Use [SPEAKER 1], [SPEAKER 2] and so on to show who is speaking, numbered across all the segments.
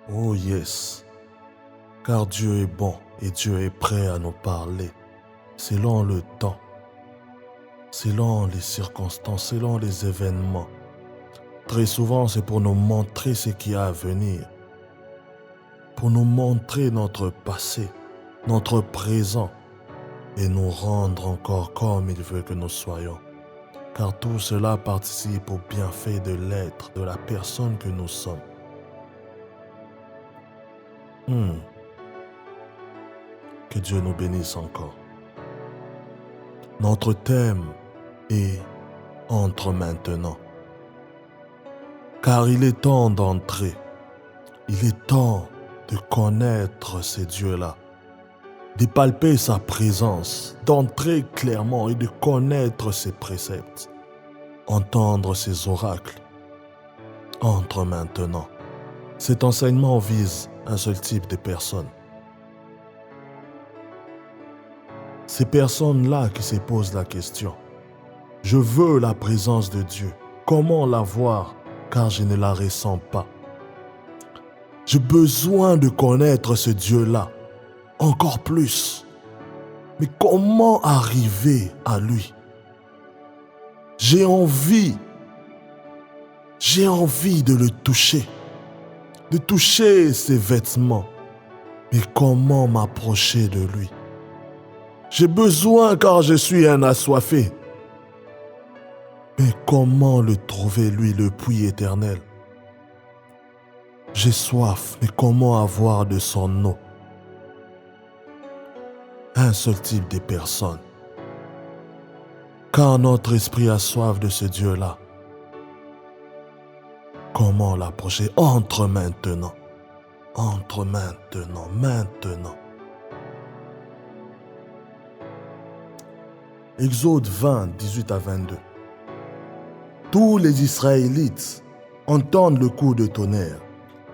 [SPEAKER 1] Oh yes, car Dieu est bon et Dieu est prêt à nous parler selon le temps, selon les circonstances, selon les événements. Très souvent, c'est pour nous montrer ce qui a à venir, pour nous montrer notre passé, notre présent et nous rendre encore comme il veut que nous soyons. Car tout cela participe au bienfait de l'être, de la personne que nous sommes. Que Dieu nous bénisse encore. Notre thème est « Entre maintenant ». Car il est temps d'entrer. Il est temps de connaître ce Dieu-là, de palper sa présence, d'entrer clairement et de connaître ses préceptes, entendre ses oracles. Entre maintenant. Cet enseignement vise un seul type de personnes. Ces personnes-là qui se posent la question. Je veux la présence de Dieu. Comment la voir car je ne la ressens pas? J'ai besoin de connaître ce Dieu-là encore plus. Mais comment arriver à lui? J'ai envie de le toucher, de toucher ses vêtements. Mais comment m'approcher de lui? J'ai besoin car je suis un assoiffé. Mais comment le trouver, lui, le puits éternel? J'ai soif, mais comment avoir de son eau? Un seul type de personne. Car notre esprit a soif de ce Dieu-là. Comment l'approcher? Entre maintenant. Entre maintenant, maintenant. Exode 20, 18 à 22. Tous les Israélites entendent le coup de tonnerre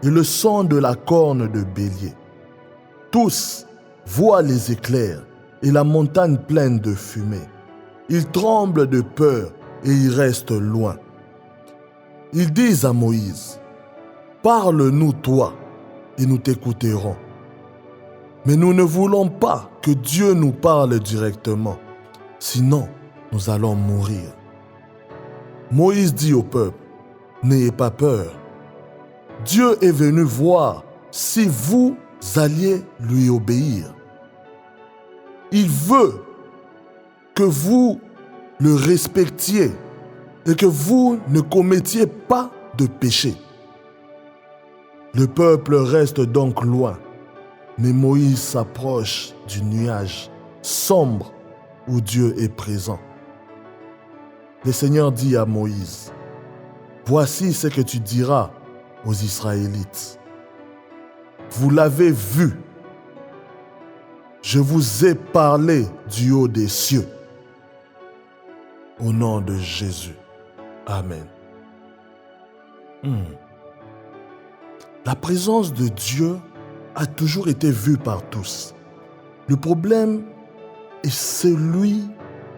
[SPEAKER 1] et le son de la corne de bélier. Tous voient les éclairs et la montagne pleine de fumée. Ils tremblent de peur et ils restent loin. Ils disent à Moïse, « Parle-nous toi et nous t'écouterons. » Mais nous ne voulons pas que Dieu nous parle directement, sinon nous allons mourir. Moïse dit au peuple, « N'ayez pas peur. Dieu est venu voir si vous alliez lui obéir. Il veut que vous le respectiez et que vous ne commettiez pas de péché. » Le peuple reste donc loin, mais Moïse s'approche du nuage sombre où Dieu est présent. Le Seigneur dit à Moïse, « Voici ce que tu diras aux Israélites. Vous l'avez vu. Je vous ai parlé du haut des cieux. Au nom de Jésus. Amen. La présence de Dieu a toujours été vue par tous. Le problème est celui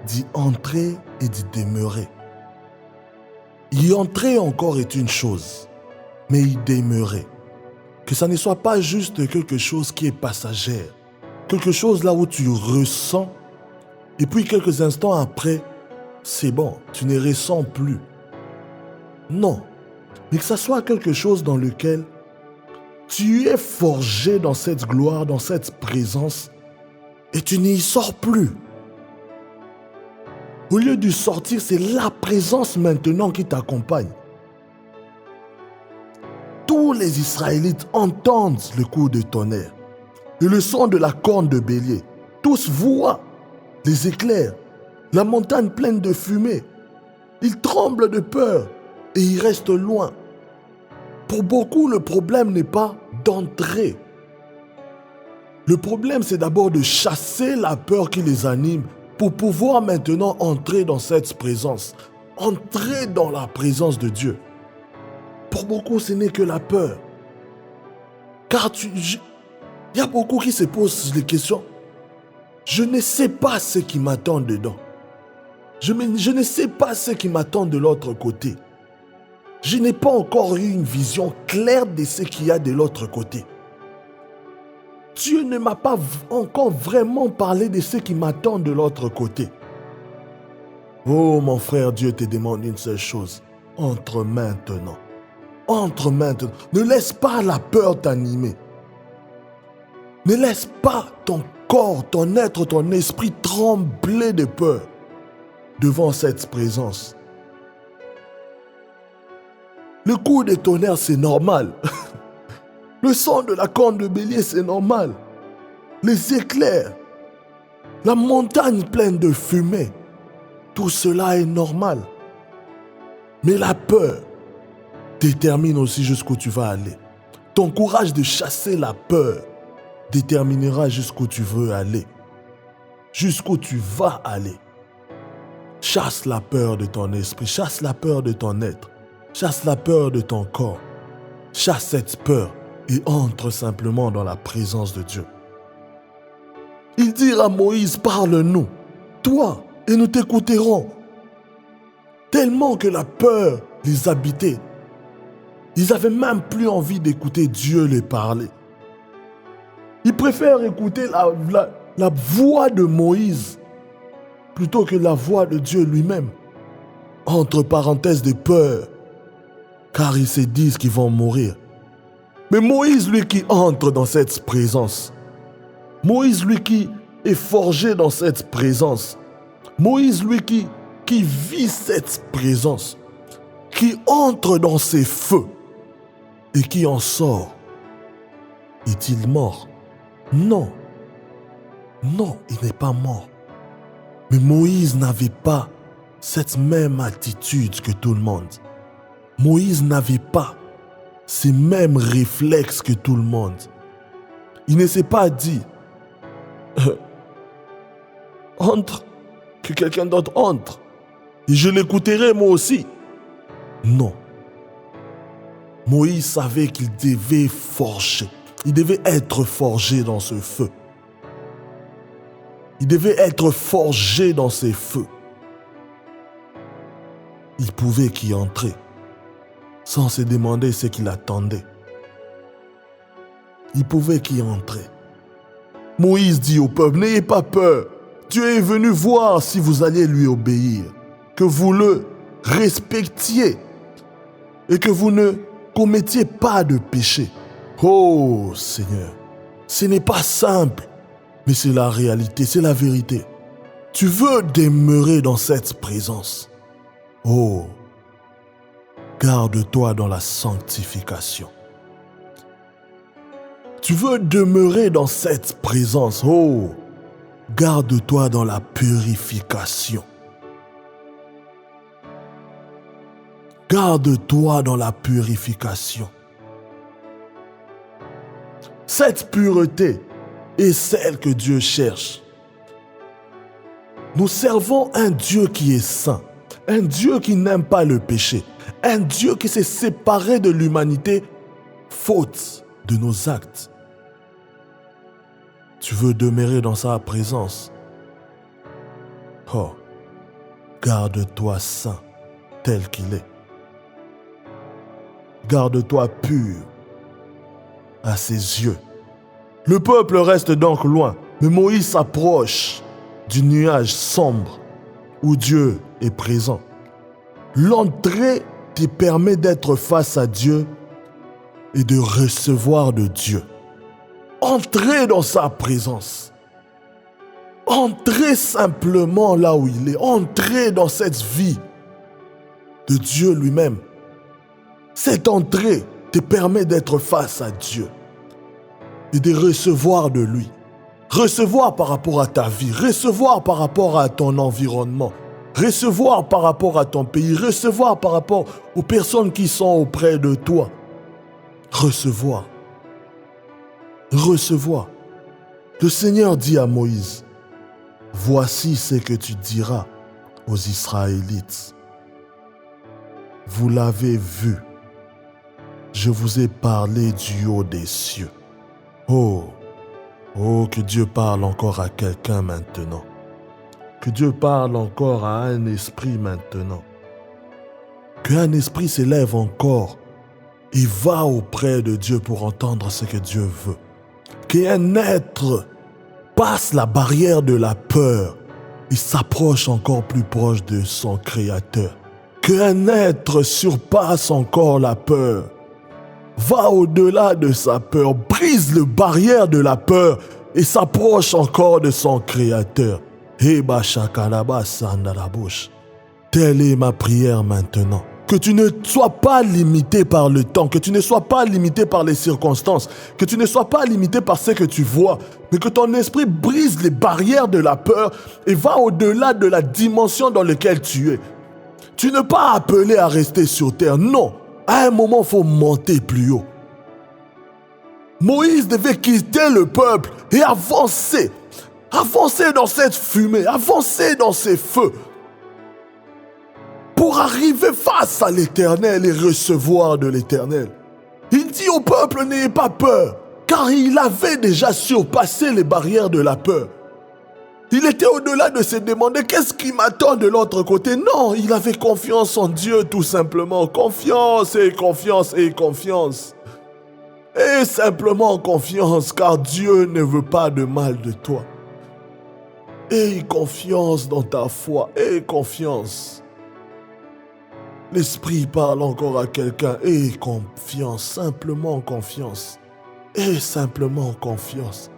[SPEAKER 1] d'y entrer et d'y demeurer. Y entrer encore est une chose, mais y demeurer. Que ça ne soit pas juste quelque chose qui est passagère. Quelque chose là où tu ressens, et puis quelques instants après, c'est bon, tu ne ressens plus. Non, mais que ça soit quelque chose dans lequel tu es forgé dans cette gloire, dans cette présence, et tu n'y sors plus. Au lieu de sortir, c'est la présence maintenant qui t'accompagne. Tous les Israélites entendent le coup de tonnerre et le son de la corne de bélier. Tous voient les éclairs, la montagne pleine de fumée. Ils tremblent de peur et ils restent loin. Pour beaucoup, le problème n'est pas d'entrer. Le problème, c'est d'abord de chasser la peur qui les anime pour pouvoir maintenant entrer dans cette présence, entrer dans la présence de Dieu. Pour beaucoup, ce n'est que la peur. Car il y a beaucoup qui se posent les questions. Je ne sais pas ce qui m'attend dedans. Je ne sais pas ce qui m'attend de l'autre côté. Je n'ai pas encore eu une vision claire de ce qu'il y a de l'autre côté. Dieu ne m'a pas encore vraiment parlé de ce qui m'attend de l'autre côté. Oh mon frère, Dieu te demande une seule chose. Entre maintenant. Entre maintenant. Ne laisse pas la peur t'animer. Ne laisse pas ton corps, ton être, ton esprit trembler de peur devant cette présence. Le coup de tonnerre, c'est normal. Le son de la corne de bélier, c'est normal. Les éclairs, la montagne pleine de fumée, tout cela est normal. Mais la peur détermine aussi jusqu'où tu vas aller. Ton courage de chasser la peur déterminera jusqu'où tu veux aller. Jusqu'où tu vas aller. Chasse la peur de ton esprit, chasse la peur de ton être, chasse la peur de ton corps. Chasse cette peur et entre simplement dans la présence de Dieu. Il dit à Moïse, parle-nous, toi, et nous t'écouterons. Tellement que la peur les habitait. Ils n'avaient même plus envie d'écouter Dieu les parler. Ils préfèrent écouter la voix de Moïse plutôt que la voix de Dieu lui-même. Entre parenthèses de peur, car ils se disent qu'ils vont mourir. Mais Moïse, lui qui entre dans cette présence, Moïse, lui qui est forgé dans cette présence, Moïse, lui qui vit cette présence, qui entre dans ses feux et qui en sort, est-il mort? Non. Non, il n'est pas mort. Mais Moïse n'avait pas cette même attitude que tout le monde. Moïse n'avait pas ces mêmes réflexes que tout le monde. Il ne s'est pas dit entre, que quelqu'un d'autre entre et je l'écouterai moi aussi. Non. Moïse savait qu'il devait forger. Il devait être forgé dans ce feu. Il devait être forgé dans ces feux. Il pouvait qu'y entrer sans se demander ce qu'il attendait. Il pouvait qu'y entrer. Moïse dit au peuple, n'ayez pas peur. Dieu est venu voir si vous alliez lui obéir, que vous le respectiez et que vous ne commettiez pas de péché. Oh Seigneur, ce n'est pas simple, mais c'est la réalité, c'est la vérité. Tu veux demeurer dans cette présence. Oh, garde-toi dans la sanctification. Tu veux demeurer dans cette présence. Oh, garde-toi dans la purification. Garde-toi dans la purification. Cette pureté est celle que Dieu cherche. Nous servons un Dieu qui est saint, un Dieu qui n'aime pas le péché, un Dieu qui s'est séparé de l'humanité faute de nos actes. Tu veux demeurer dans sa présence. Oh, garde-toi saint tel qu'il est. Garde-toi pur à ses yeux. Le peuple reste donc loin, mais Moïse s'approche du nuage sombre où Dieu est présent. L'entrée te permet d'être face à Dieu et de recevoir de Dieu. Entrez dans sa présence. Entrez simplement là où il est. Entrez dans cette vie de Dieu lui-même. Cette entrée te permet d'être face à Dieu et de recevoir de lui. Recevoir par rapport à ta vie, recevoir par rapport à ton environnement, recevoir par rapport à ton pays, recevoir par rapport aux personnes qui sont auprès de toi. Recevoir. Recevoir. Le Seigneur dit à Moïse, « Voici ce que tu diras aux Israélites. Vous l'avez vu. Je vous ai parlé du haut des cieux. » Oh, que Dieu parle encore à quelqu'un maintenant. Que Dieu parle encore à un esprit maintenant. qu'un esprit s'élève encore et va auprès de Dieu pour entendre ce que Dieu veut. Qu'un être passe la barrière de la peur et s'approche encore plus proche de son Créateur. Qu'un être surpasse encore la peur, va au-delà de sa peur, brise la barrière de la peur et s'approche encore de son Créateur. Telle est ma prière maintenant. Que tu ne sois pas limité par le temps, que tu ne sois pas limité par les circonstances, que tu ne sois pas limité par ce que tu vois, mais que ton esprit brise les barrières de la peur et va au-delà de la dimension dans laquelle tu es. Tu n'es pas appelé à rester sur terre, non. À un moment, il faut monter plus haut. Moïse devait quitter le peuple et avancer. Avancer dans cette fumée, avancer dans ces feux. Pour arriver face à l'Éternel et recevoir de l'Éternel. Il dit au peuple, n'ayez pas peur, car il avait déjà surpassé les barrières de la peur. Il était au-delà de se demander qu'est-ce qui m'attend de l'autre côté. Non, il avait confiance en Dieu tout simplement. Confiance et confiance et confiance. Et simplement confiance, car Dieu ne veut pas de mal de toi. Aie confiance dans ta foi, aie confiance. L'Esprit parle encore à quelqu'un. Aie confiance, simplement confiance. Aie simplement confiance.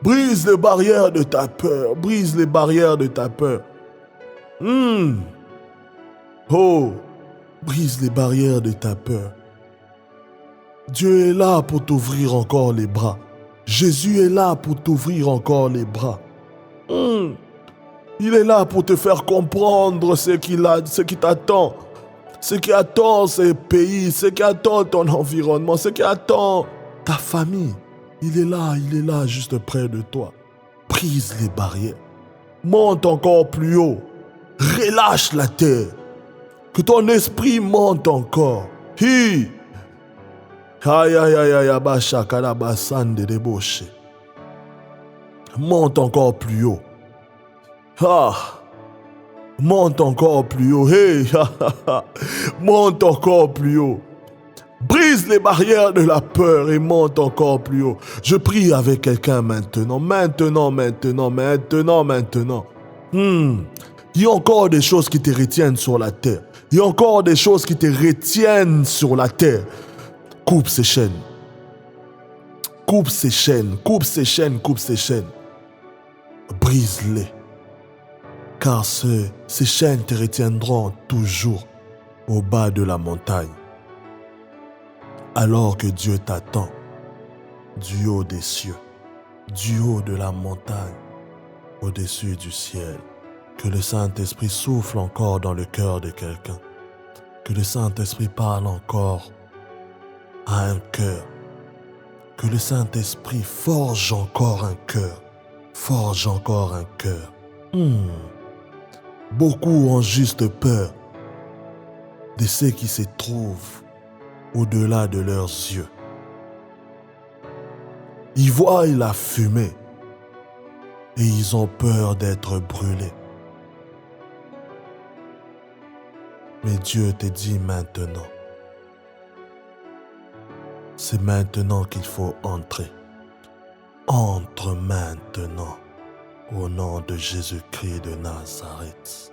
[SPEAKER 1] Brise les barrières de ta peur. Brise les barrières de ta peur. Oh, brise les barrières de ta peur. Dieu est là pour t'ouvrir encore les bras. Jésus est là pour t'ouvrir encore les bras. Il est là pour te faire comprendre ce qui t'attend. Ce qui attend ces pays, ce qui attend ton environnement, ce qui attend ta famille. Il est là juste près de toi. Brise les barrières. Monte encore plus haut. Relâche la terre. Que ton esprit monte encore. Hi. Monte encore plus haut. Monte encore plus haut. Hey. Monte encore plus haut. Brise les barrières de la peur et monte encore plus haut. Je prie avec quelqu'un maintenant. Il y a encore des choses qui te retiennent sur la terre. Il y a encore des choses qui te retiennent sur la terre. Coupe ces chaînes. Coupe ces chaînes. Coupe ces chaînes. Coupe ces chaînes. Brise-les. Car ces chaînes te retiendront toujours au bas de la montagne. Alors que Dieu t'attend du haut des cieux, du haut de la montagne, au-dessus du ciel. Que le Saint-Esprit souffle encore dans le cœur de quelqu'un. Que le Saint-Esprit parle encore à un cœur. Que le Saint-Esprit forge encore un cœur. Forge encore un cœur. Beaucoup ont juste peur de ce qui se trouve au-delà de leurs yeux. Ils voient la fumée et ils ont peur d'être brûlés. Mais Dieu te dit maintenant, c'est maintenant qu'il faut entrer. Entre maintenant au nom de Jésus-Christ de Nazareth.